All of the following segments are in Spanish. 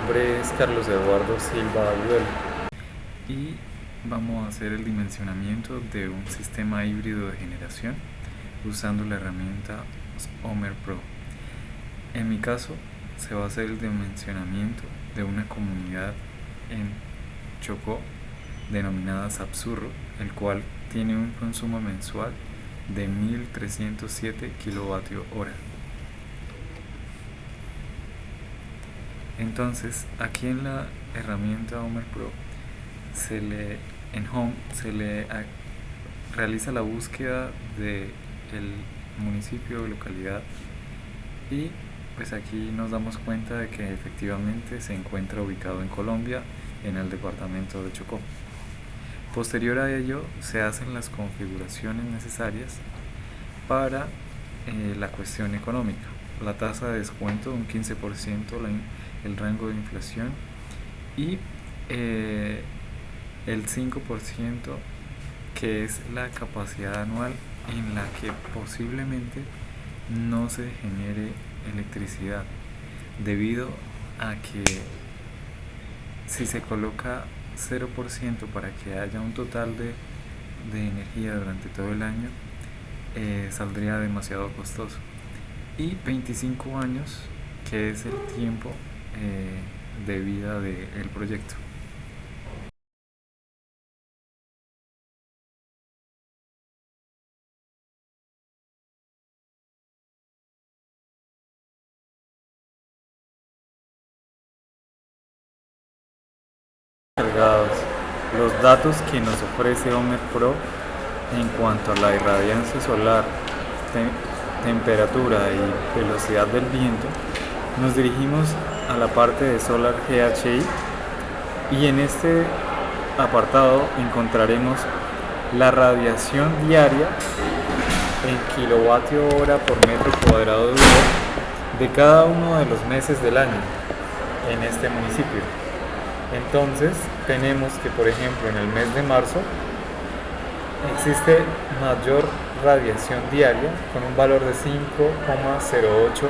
nombre es Carlos Eduardo Silva Ayuelo y vamos a hacer el dimensionamiento de un sistema híbrido de generación usando la herramienta Homer Pro. En mi caso, se va a hacer el dimensionamiento de una comunidad en Chocó denominada Sapsurro, el cual tiene un consumo mensual de 1307 kWh. Entonces, aquí en la herramienta Homer Pro, en Home se le realiza la búsqueda del municipio o localidad y pues aquí nos damos cuenta de que efectivamente se encuentra ubicado en Colombia, en el departamento de Chocó. Posterior a ello se hacen las configuraciones necesarias para la cuestión económica, la tasa de descuento de un 15%, el rango de inflación y el 5% que es la capacidad anual en la que posiblemente no se genere electricidad, debido a que si se coloca 0% para que haya un total de energía durante todo el año, saldría demasiado costoso. Y 25 años, que es el tiempo de vida del proyecto. Cargados. Los datos que nos ofrece Homer Pro en cuanto a la irradiancia solar, temperatura y velocidad del viento, nos dirigimos a la parte de Solar GHI y en este apartado encontraremos la radiación diaria en kilovatio hora por metro cuadrado de cada uno de los meses del año en este municipio. Entonces tenemos que, por ejemplo, en el mes de marzo existe mayor radiación diaria con un valor de 5,08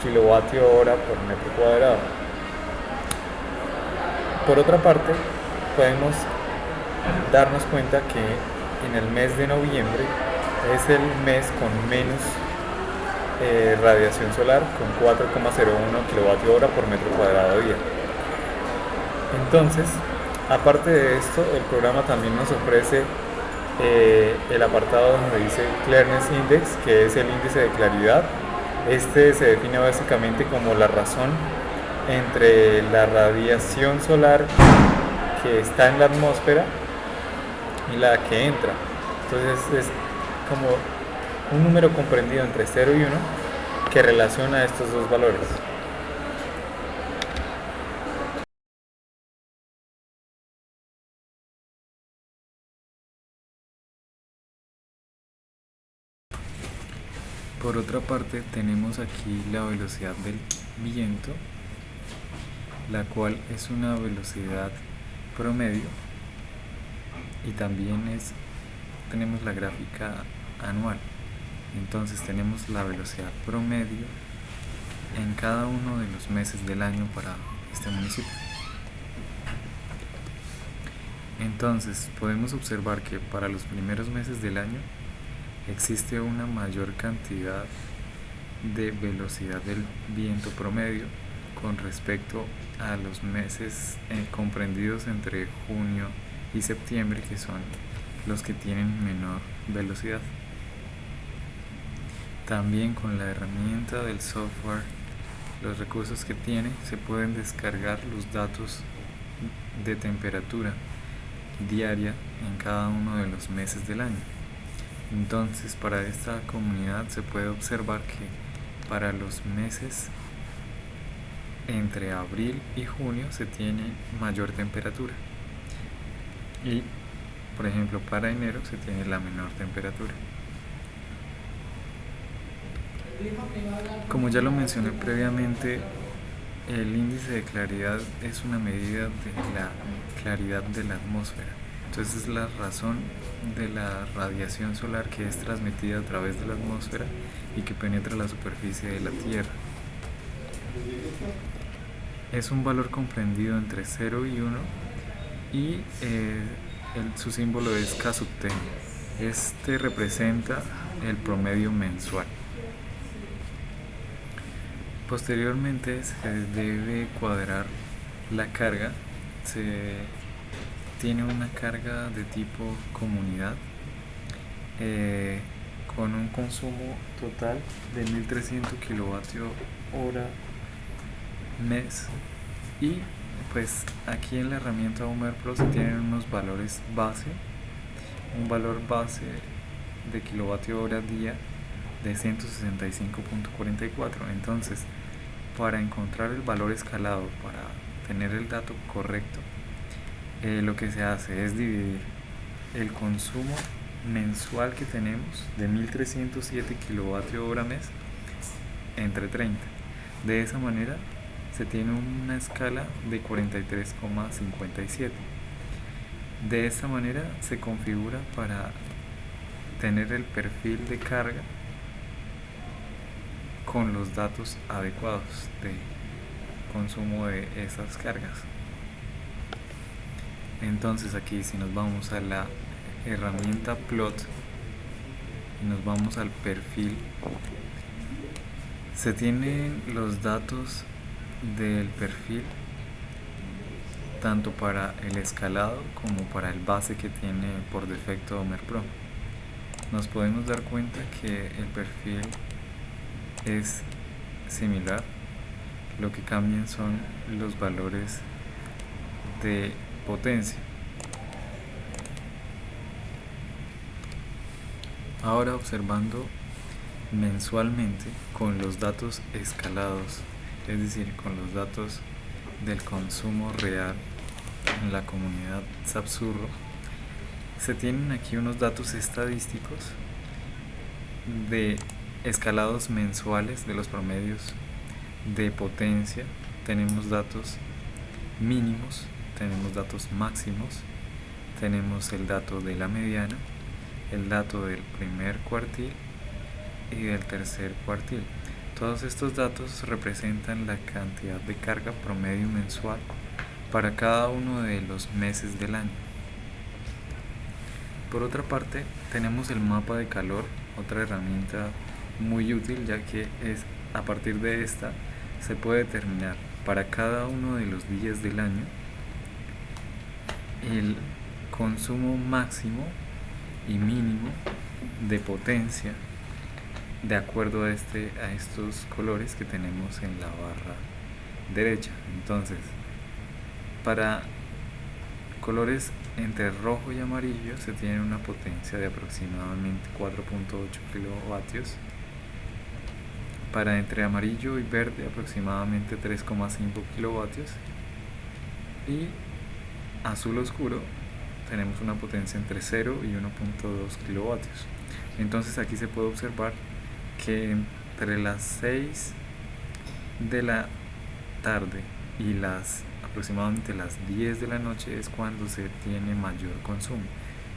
kilovatio hora por metro cuadrado. Por otra parte, podemos darnos cuenta que en el mes de noviembre es el mes con menos radiación solar, con 4,01 kilovatio hora por metro cuadrado día. Entonces, aparte de esto, el programa también nos ofrece el apartado donde dice Clearness Index, que es el índice de claridad. Este se define básicamente como la razón entre la radiación solar que está en la atmósfera y la que entra. Entonces es como un número comprendido entre 0 y 1 que relaciona estos dos valores. Por otra parte, tenemos aquí la velocidad del viento, la cual es una velocidad promedio, y también tenemos la gráfica anual. Entonces tenemos la velocidad promedio en cada uno de los meses del año para este municipio. Entonces podemos observar que para los primeros meses del año existe una mayor cantidad de velocidad del viento promedio con respecto a los meses comprendidos entre junio y septiembre, que son los que tienen menor velocidad. También con la herramienta del software, los recursos que tiene, se pueden descargar los datos de temperatura diaria en cada uno de los meses del año. Entonces, para esta comunidad se puede observar que para los meses entre abril y junio se tiene mayor temperatura y, por ejemplo, para enero se tiene la menor temperatura. Como ya lo mencioné previamente, el índice de claridad es una medida de la claridad de la atmósfera. Entonces es la razón de la radiación solar que es transmitida a través de la atmósfera y que penetra la superficie de la Tierra. es un valor comprendido entre 0 y 1 y su símbolo es K sub t. Este representa el promedio mensual. Posteriormente se debe cuadrar la carga. Se tiene una carga de tipo comunidad con un consumo total de 1300 kilovatios hora mes, y pues aquí en la herramienta Homer Pro se tienen unos valores base, un valor base de kilovatio hora día de 165.44. Entonces, para encontrar el valor escalado, para tener el dato correcto, lo que se hace es dividir el consumo mensual que tenemos de 1307 kilovatios hora mes entre 30. De esa manera se tiene una escala de 43,57. De esta manera se configura para tener el perfil de carga con los datos adecuados de consumo de esas cargas. Entonces aquí, si nos vamos a la herramienta plot y nos vamos al perfil, se tienen los datos del perfil tanto para el escalado como para el base que tiene por defecto Homer Pro. Nos podemos dar cuenta que el perfil es similar, lo que cambian son los valores de potencia. Ahora, observando mensualmente con los datos escalados, es decir, con los datos del consumo real en la comunidad Sapsurro, se tienen aquí unos datos estadísticos de escalados mensuales de los promedios de potencia. Tenemos datos mínimos, tenemos datos máximos, tenemos el dato de la mediana, el dato del primer cuartil y del tercer cuartil. Todos estos datos representan la cantidad de carga promedio mensual para cada uno de los meses del año. Por otra parte, tenemos el mapa de calor, otra herramienta muy útil, ya que a partir de esta se puede determinar para cada uno de los días del año el consumo máximo y mínimo de potencia de acuerdo a estos colores que tenemos en la barra derecha. Entonces, para colores entre rojo y amarillo se tiene una potencia de aproximadamente 4.8 kilovatios. Para entre amarillo y verde aproximadamente 3,5 kilovatios. Y azul oscuro tenemos una potencia entre 0 y 1.2 kilovatios. Entonces aquí se puede observar que entre las 6 de la tarde y aproximadamente las 10 de la noche es cuando se tiene mayor consumo.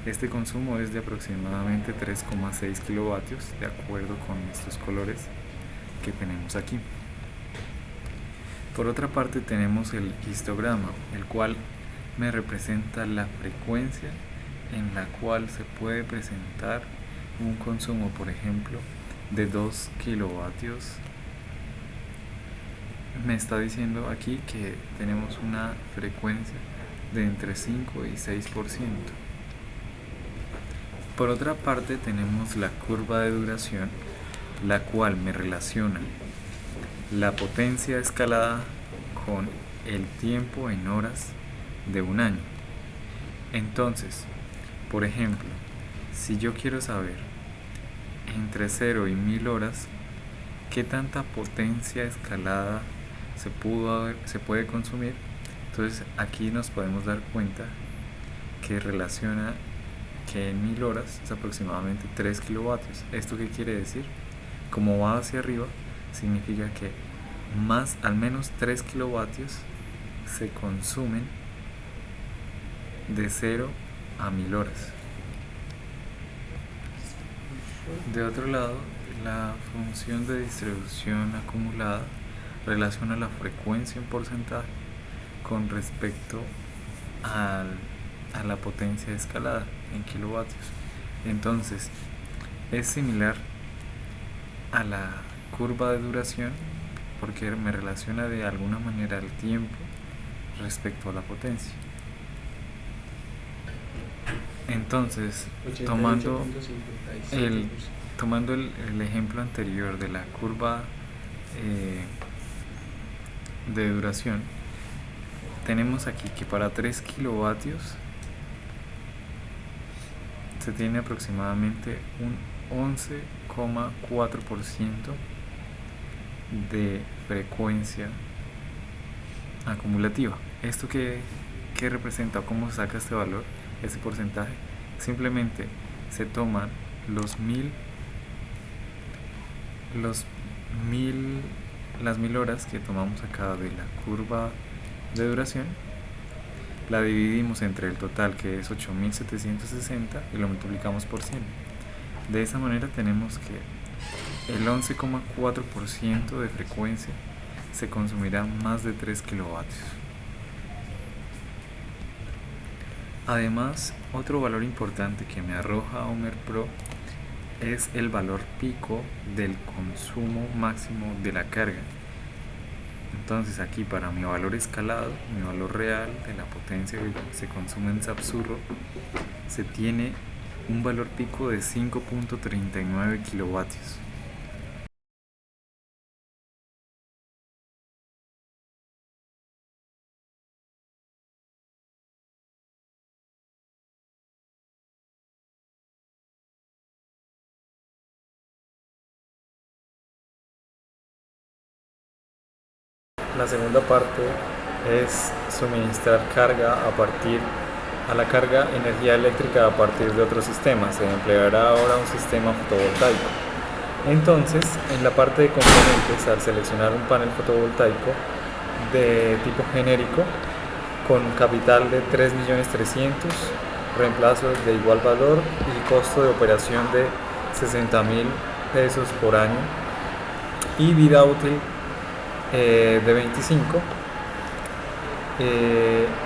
Este consumo es de aproximadamente 3,6 kilovatios, de acuerdo con estos colores que tenemos aquí. Por otra parte, tenemos el histograma, el cual me representa la frecuencia en la cual se puede presentar un consumo, por ejemplo, de 2 kilovatios. Me está diciendo aquí que tenemos una frecuencia de entre 5 y 6%. Por otra parte, tenemos la curva de duración, la cual me relaciona la potencia escalada con el tiempo en horas de un año. Entonces, por ejemplo, si yo quiero saber entre 0 y 1000 horas qué tanta potencia escalada se puede consumir, entonces aquí nos podemos dar cuenta que relaciona que en 1000 horas es aproximadamente 3 kilovatios. ¿Esto qué quiere decir? Como va hacia arriba, significa que al menos 3 kilovatios se consumen de 0 a 1000 horas. De otro lado, la función de distribución acumulada relaciona la frecuencia en porcentaje con respecto a la potencia escalada en kilovatios. Entonces, es similar a la curva de duración porque me relaciona de alguna manera el tiempo respecto a la potencia. Entonces, tomando el ejemplo anterior de la curva de duración, tenemos aquí que para 3 kilovatios se tiene aproximadamente un 11,4% de frecuencia acumulativa. ¿Esto qué representa o cómo se saca este valor, este porcentaje? Simplemente se toman las 1000 horas que tomamos acá de la curva de duración, la dividimos entre el total, que es 8760, y lo multiplicamos por 100. De esa manera tenemos que el 11,4% de frecuencia se consumirá más de 3 kilovatios. Además, otro valor importante que me arroja Homer Pro es el valor pico del consumo máximo de la carga. Entonces aquí, para mi valor escalado, mi valor real de la potencia que se consume en Sapsurro, se tiene un valor pico de 5.39 kilovatios. La segunda parte es suministrar carga a la carga energía eléctrica a partir de otros sistemas. Se empleará ahora un sistema fotovoltaico. Entonces, en la parte de componentes, al seleccionar un panel fotovoltaico de tipo genérico con capital de 3.300.000, reemplazo de igual valor y costo de operación de 60.000 pesos por año y vida útil de 25,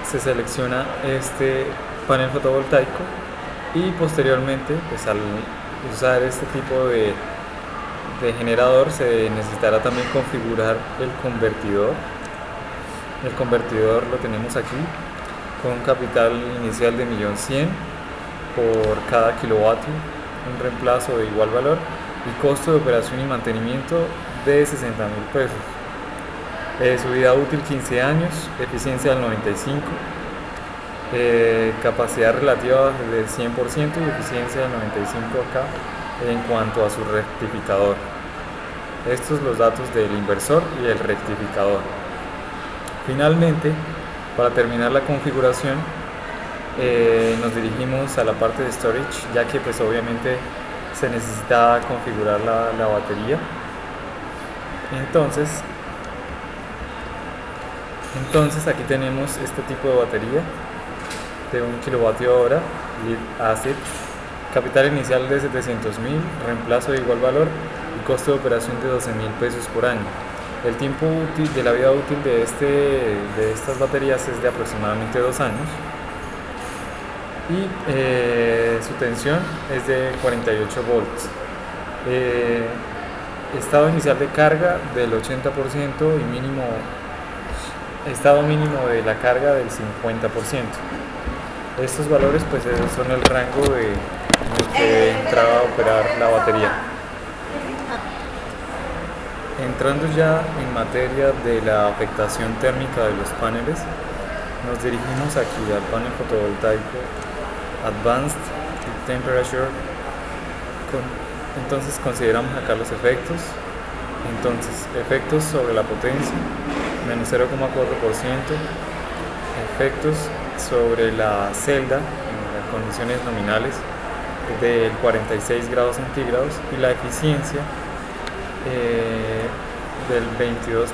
se selecciona este panel fotovoltaico y posteriormente, pues al usar este tipo de generador, se necesitará también configurar el convertidor. El convertidor lo tenemos aquí con un capital inicial de 1.100.000 por cada kilovatio, un reemplazo de igual valor y costo de operación y mantenimiento de 60.000 pesos. Su vida útil 15 años, eficiencia del 95%, capacidad relativa del 100% y eficiencia del 95% acá en cuanto a su rectificador. Estos los datos del inversor y el rectificador. Finalmente, para terminar la configuración, nos dirigimos a la parte de storage, ya que pues obviamente se necesita configurar la batería. Entonces aquí tenemos este tipo de batería de 1 kWh, lead acid, capital inicial de 700.000, reemplazo de igual valor y costo de operación de 12.000 pesos por año. El tiempo útil de la vida útil de estas baterías es de aproximadamente 2 años y su tensión es de 48 volts. Estado inicial de carga del 80% y estado mínimo de la carga del 50%. Estos valores pues son el rango en el que entraba a operar la batería. Entrando ya en materia de la afectación térmica de los paneles, nos dirigimos aquí al panel fotovoltaico Advanced Temperature. Entonces consideramos acá los efectos. Entonces, efectos sobre la potencia, menos 0,4%, efectos sobre la celda en las condiciones nominales del 46 grados centígrados y la eficiencia del 22%.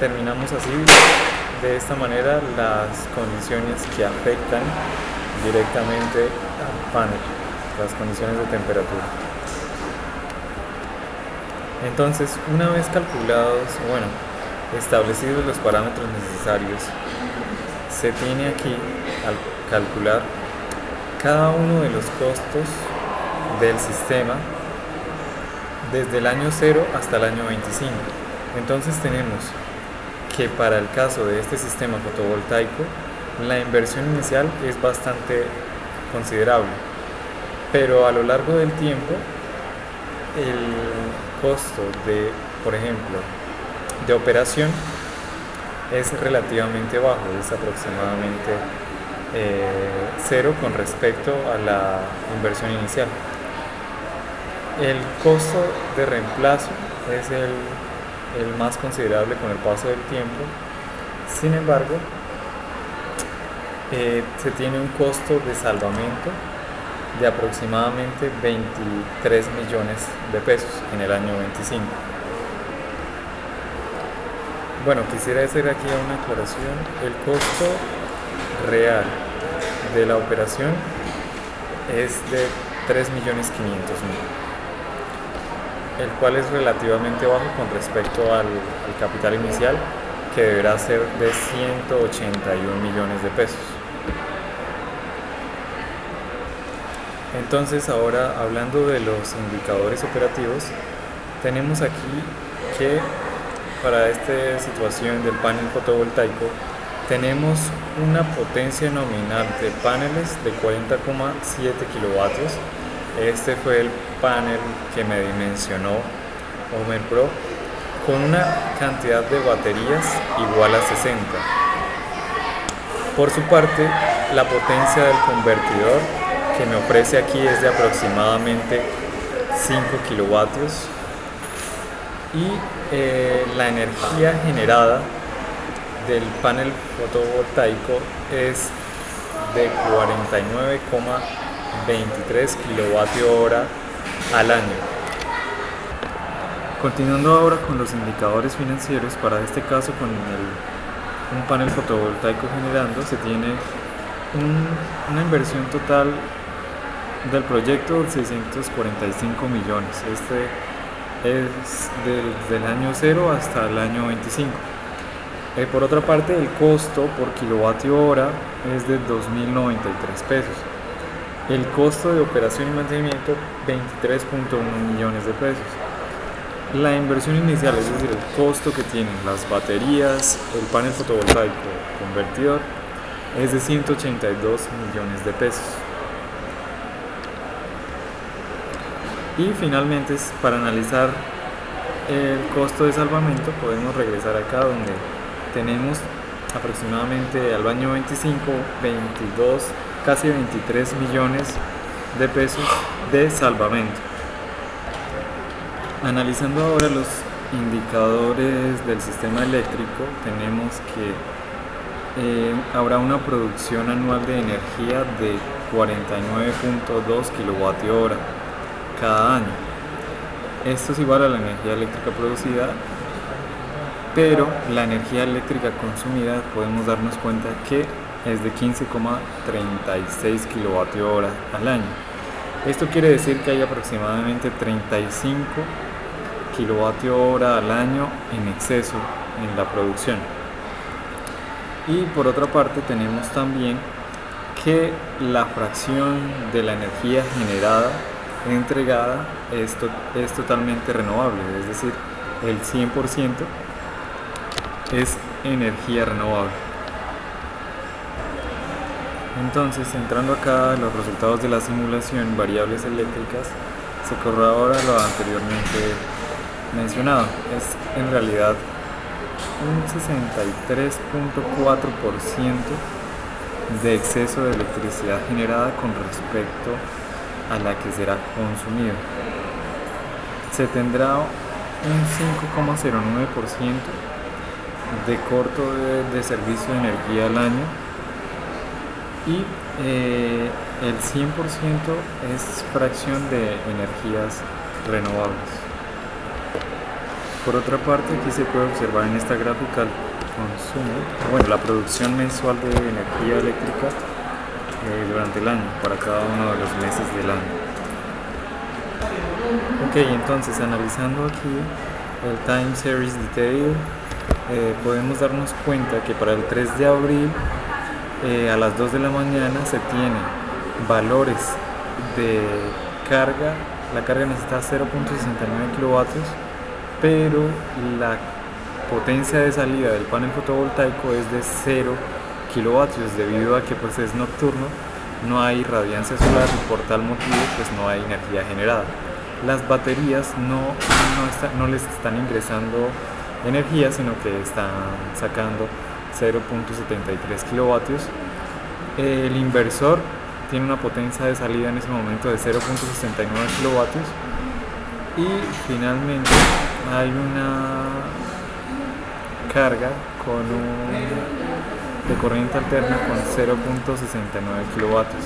Terminamos así de esta manera las condiciones que afectan directamente al panel, las condiciones de temperatura. Entonces, una vez calculados, bueno, establecidos los parámetros necesarios, se tiene aquí al calcular cada uno de los costos del sistema desde el año 0 hasta el año 25. Entonces tenemos que para el caso de este sistema fotovoltaico, la inversión inicial es bastante considerable, pero a lo largo del tiempo el costo de, por ejemplo, de operación es relativamente bajo, es aproximadamente cero con respecto a la inversión inicial. El costo de reemplazo es el más considerable con el paso del tiempo. Sin embargo, se tiene un costo de salvamento de aproximadamente 23 millones de pesos en el año 25. Bueno, quisiera hacer aquí una aclaración. El costo real de la operación es de 3.500.000, el cual es relativamente bajo con respecto al capital inicial, que deberá ser de 181 millones de pesos. Entonces, ahora hablando de los indicadores operativos, tenemos aquí que para esta situación del panel fotovoltaico tenemos una potencia nominal de paneles de 40,7 kilovatios. Este fue el panel que me dimensionó Homer Pro, con una cantidad de baterías igual a 60. Por su parte, la potencia del convertidor que me ofrece aquí es de aproximadamente 5 kilovatios y la energía generada del panel fotovoltaico es de 49,23 kilovatios hora al año. Continuando ahora con los indicadores financieros, para este caso con un panel fotovoltaico generando, se tiene una inversión total del proyecto de 645 millones. Este es desde el año 0 hasta el año 25. Por otra parte, el costo por kilovatio hora es de 2.093 pesos. El costo de operación y mantenimiento, 23.1 millones de pesos. La inversión inicial, es decir, el costo que tienen las baterías, el panel fotovoltaico, el convertidor, es de 182 millones de pesos. Y finalmente, para analizar el costo de salvamento, podemos regresar acá donde tenemos aproximadamente al año 25, 22, casi 23 millones de pesos de salvamento. Analizando ahora los indicadores del sistema eléctrico, tenemos que habrá una producción anual de energía de 49.2 kilovatios hora cada año. Esto es igual a la energía eléctrica producida, pero la energía eléctrica consumida podemos darnos cuenta que es de 15,36 kilovatios hora al año. Esto quiere decir que hay aproximadamente 35 kilovatios hora al año en exceso en la producción. Y por otra parte tenemos también que la fracción de la energía generada entregada es totalmente renovable, es decir, el 100% es energía renovable. Entonces, entrando acá los resultados de la simulación, variables eléctricas, se corrobora lo anteriormente mencionado. Es en realidad un 63.4% de exceso de electricidad generada con respecto a la que será consumida. Se tendrá un 5,09% de corto de servicio de energía al año y el 100% es fracción de energías renovables. Por otra parte, aquí se puede observar en esta gráfica el consumo, la producción mensual de energía eléctrica durante el año, para cada uno de los meses del año. Ok, entonces analizando aquí el Time Series Detail, podemos darnos cuenta que para el 3 de abril a las 2 de la mañana se tiene valores de carga. La carga necesita 0.69 kilovatios, pero la potencia de salida del panel fotovoltaico es de 0 kilovatios, debido a que pues es nocturno, no hay radiancia solar y por tal motivo pues no hay energía generada. Las baterías no les están ingresando energía, sino que están sacando 0.73 kilovatios. El inversor tiene una potencia de salida en ese momento de 0.69 kilovatios. Y finalmente hay una carga de corriente alterna con 0.69 kilovatios.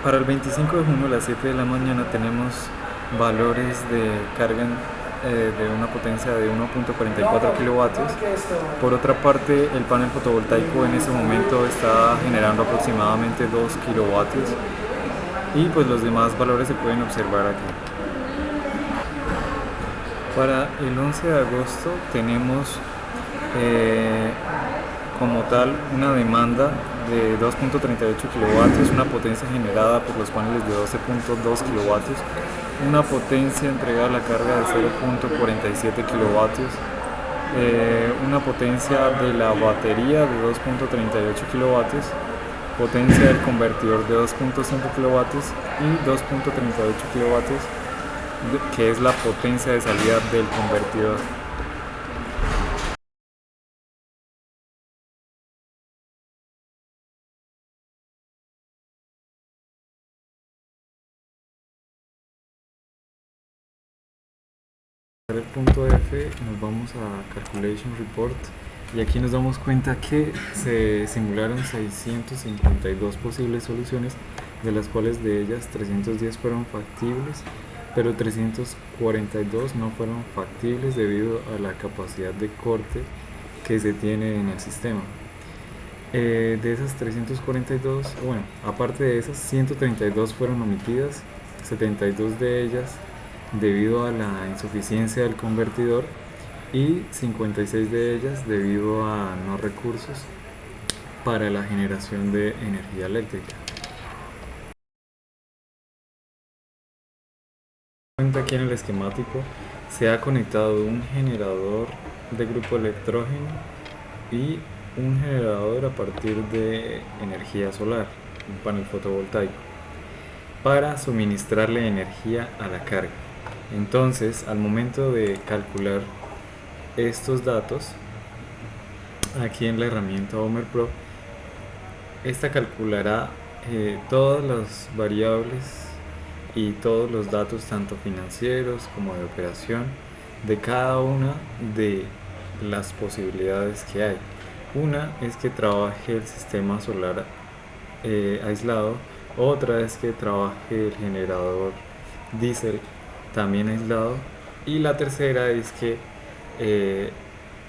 Para el 25 de junio a las 7 de la mañana tenemos valores de carga de una potencia de 1.44 kilovatios. Por otra parte, el panel fotovoltaico en ese momento está generando aproximadamente 2 kilovatios, y pues los demás valores se pueden observar aquí. Para el 11 de agosto tenemos como tal una demanda de 2.38 kilovatios, una potencia generada por los paneles de 12.2 kilovatios, una potencia entregada a la carga de 0.47 kilovatios, una potencia de la batería de 2.38 kilovatios, potencia del convertidor de 2.5 kilovatios y 2.38 kilovatios, que es la potencia de salida del convertidor. Para el punto F nos vamos a Calculation Report, y aquí nos damos cuenta que se simularon 652 posibles soluciones, de las cuales de ellas 310 fueron factibles, pero 342 no fueron factibles debido a la capacidad de corte que se tiene en el sistema. De esas 342, bueno, aparte de esas, 132 fueron omitidas, 72 de ellas debido a la insuficiencia del convertidor y 56 de ellas debido a no recursos para la generación de energía eléctrica. Aquí en el esquemático se ha conectado un generador de grupo electrógeno y un generador a partir de energía solar, un panel fotovoltaico, para suministrarle energía a la carga. Entonces, al momento de calcular estos datos, aquí en la herramienta Homer Pro, esta calculará todas las variables y todos los datos, tanto financieros como de operación, de cada una de las posibilidades que hay. Una es que trabaje el sistema solar aislado, otra es que trabaje el generador diésel también aislado, y la tercera es que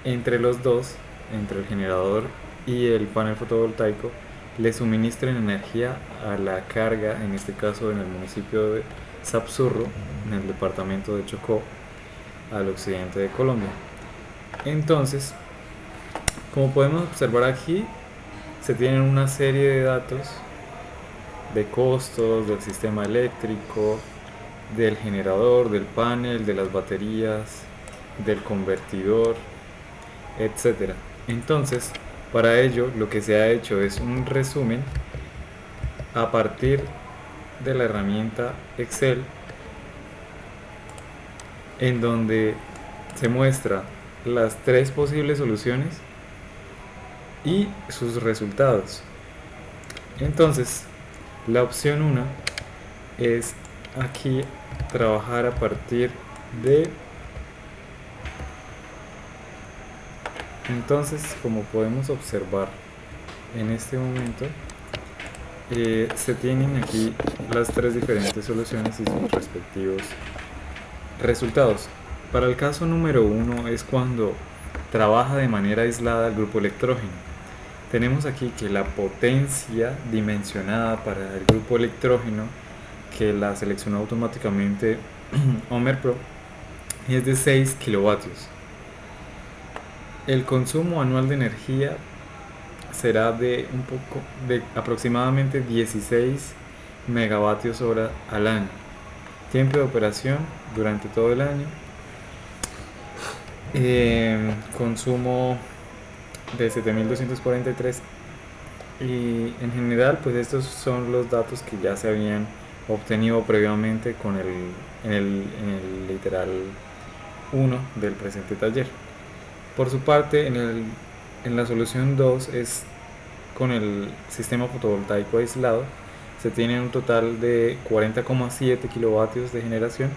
entre los dos, entre el generador y el panel fotovoltaico, le suministren energía a la carga, en este caso en el municipio de Sapsurro, en el departamento de Chocó, al occidente de Colombia. Entonces, como podemos observar aquí, se tienen una serie de datos de costos del sistema eléctrico, del generador, del panel, de las baterías, del convertidor, etc. Entonces, para ello lo que se ha hecho es un resumen a partir de la herramienta Excel, en donde se muestra las 3 posibles soluciones y sus resultados. Entonces, la opción 1 es aquí trabajar a partir de... Entonces, como podemos observar en este momento, se tienen aquí las 3 diferentes soluciones y sus respectivos resultados. Para el caso número 1 es cuando trabaja de manera aislada el grupo electrógeno. tenemos aquí que la potencia dimensionada para el grupo electrógeno, que la seleccionó automáticamente Homer Pro, es de 6 kilovatios. El consumo anual de energía será de aproximadamente 16 megavatios hora al año. Tiempo de operación durante todo el año. Consumo de 7243. Y en general, pues estos son los datos que ya se habían obtenido previamente en el literal 1 del presente taller. Por su parte, en la solución 2 es con el sistema fotovoltaico aislado. Se tiene un total de 40,7 kilovatios de generación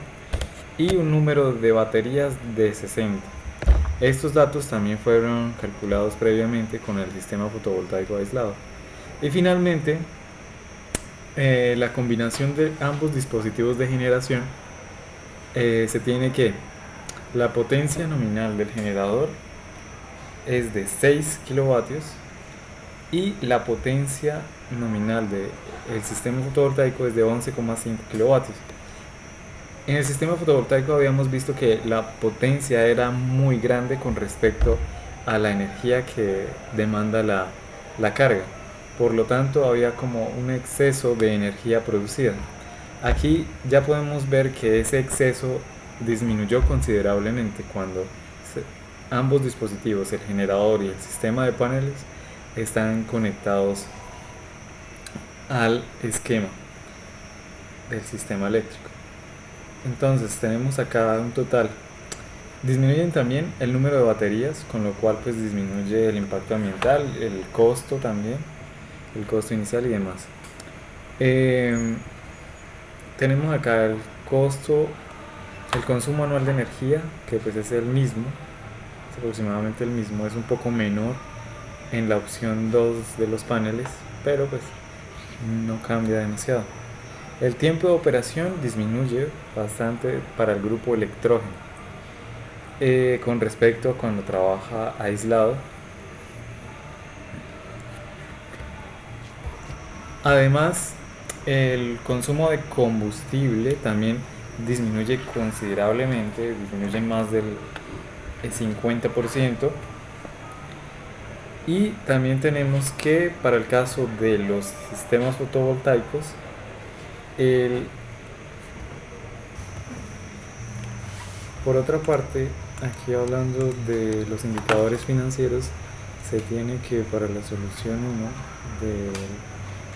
y un número de baterías de 60. Estos datos también fueron calculados previamente con el sistema fotovoltaico aislado. Y finalmente, la combinación de ambos dispositivos de generación, se tiene que la potencia nominal del generador es de 6 kilovatios y la potencia nominal del sistema fotovoltaico es de 11,5 kilovatios. En el sistema fotovoltaico habíamos visto que la potencia era muy grande con respecto a la energía que demanda la carga. Por lo tanto, había como un exceso de energía producida. Aquí ya podemos ver que ese exceso disminuyó considerablemente cuando ambos dispositivos, el generador y el sistema de paneles, están conectados al esquema del sistema eléctrico. Entonces tenemos acá un total. Disminuyen también el número de baterías, con lo cual pues disminuye el impacto ambiental, el costo también, el costo inicial y demás. Tenemos acá el costo, el consumo anual de energía, que pues es el mismo, es aproximadamente el mismo, es un poco menor en la opción 2 de los paneles, pero pues no cambia demasiado. El tiempo de operación disminuye bastante para el grupo electrógeno, con respecto a cuando trabaja aislado. Además, el consumo de combustible también disminuye considerablemente, disminuye más del 50%. Y también tenemos que para el caso de los sistemas fotovoltaicos, por otra parte, aquí hablando de los indicadores financieros, se tiene que para la solución 1,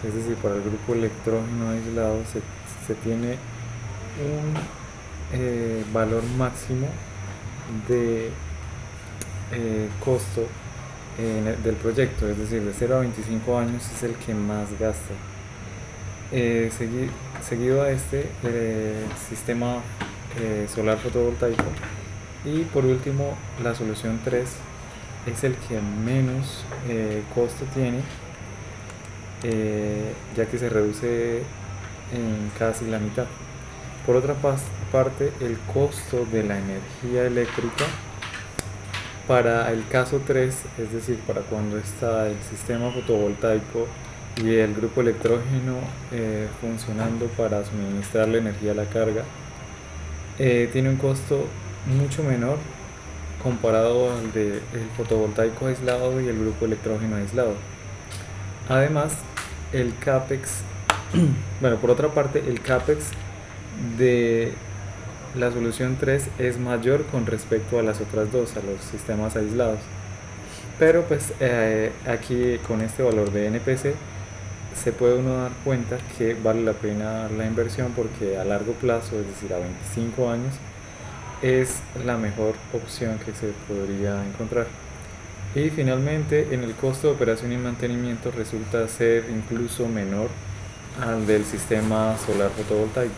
es decir, para el grupo electrógeno aislado, se tiene un valor máximo de costo del proyecto, es decir, de 0 a 25 años es el que más gasta. Seguido a este, sistema solar fotovoltaico, y por último la solución 3 es el que menos costo tiene, ya que se reduce en casi la mitad. Por otra parte, el costo de la energía eléctrica para el caso 3, es decir, para cuando está el sistema fotovoltaico y el grupo electrógeno funcionando para suministrar la energía a la carga, tiene un costo mucho menor comparado al del fotovoltaico aislado y el grupo electrógeno aislado. Además, el CAPEX, bueno, por otra parte, el CAPEX de la solución 3 es mayor con respecto a las otras dos, a los sistemas aislados. Pero pues aquí con este valor de NPC se puede uno dar cuenta que vale la pena la inversión, porque a largo plazo, es decir, a 25 años, es la mejor opción que se podría encontrar. Y finalmente, en el costo de operación y mantenimiento resulta ser incluso menor al del sistema solar fotovoltaico.